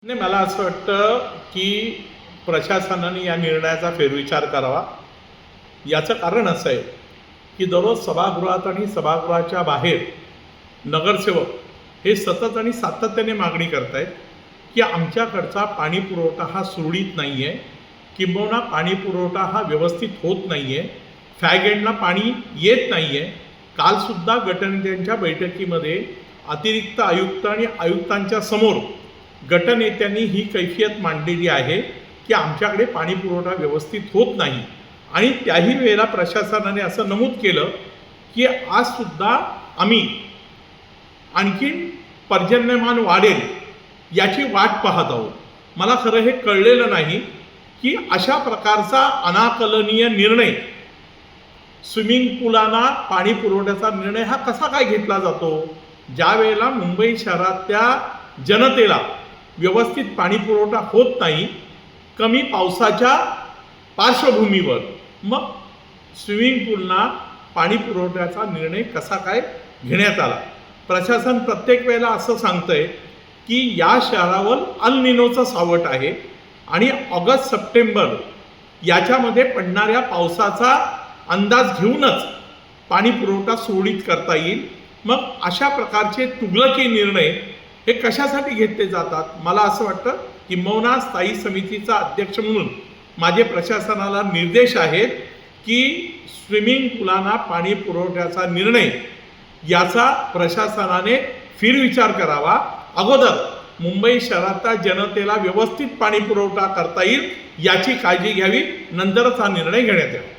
नाही, मला असं वाटतं की प्रशासनाने या निर्णयाचा फेरविचार करावा. याचं कारण असं आहे की दररोज सभागृहात आणि सभागृहाच्या बाहेर नगरसेवक हे सतत आणि सातत्याने मागणी करत आहेत की आमच्याकडचा पाणी पुरवठा हा सुरळीत नाही आहे, किंबहुना पाणी पुरवठा हा व्यवस्थित होत नाही आहे, फॅग एंडला पाणी येत नाही आहे. कालसुद्धा गटनेत्यांच्या बैठकीमध्ये अतिरिक्त आयुक्त आणि आयुक्तांच्या समोर गटनेत्यांनी ही कैफियत मांडलेली आहे की आमच्याकडे पाणी पुरवठा व्यवस्थित होत नाही. आणि त्याही वेळेला प्रशासनाने असं नमूद केलं की आजसुद्धा आम्ही आणखीन पर्जन्यमान वाढेल याची वाट पाहत आहोत. मला खरं हे कळलेलं नाही की अशा प्रकारचा अनाकलनीय निर्णय, स्विमिंग पूलांना पाणी पुरवठ्याचा निर्णय हा कसा काय घेतला जातो. ज्या वेळेला मुंबई शहरातल्या जनतेला व्यवस्थित पाणी पुरवठा होत नाही, कमी पावसाच्या पार्श्वभूमीवर, मग स्विमिंग पूलना पाणी पुरवठ्याचा निर्णय कसा काय घेण्यात आला. प्रशासन प्रत्येक वेळेला असं सांगतंय की या शहरावर अल निनोचं सावट आहे आणि ऑगस्ट सप्टेंबर याच्यामध्ये पडणाऱ्या पावसाचा अंदाज घेऊनच पाणी पुरवठा सुरळीत करता येईल. मग अशा प्रकारचे तुगलकी निर्णय हे कशासाठी घेतले जातात. मला असं वाटतं की किंबहुना स्थायी समितीचा अध्यक्ष म्हणून माझे प्रशासनाला निर्देश आहेत की स्विमिंग पूलांना पाणी पुरवठ्याचा निर्णय याचा प्रशासनाने फेरविचार करावा. अगोदर मुंबई शहरातल्या जनतेला व्यवस्थित पाणी पुरवठा करता येईल याची काळजी घ्यावी, नंतरच हा निर्णय घेण्यात यावा.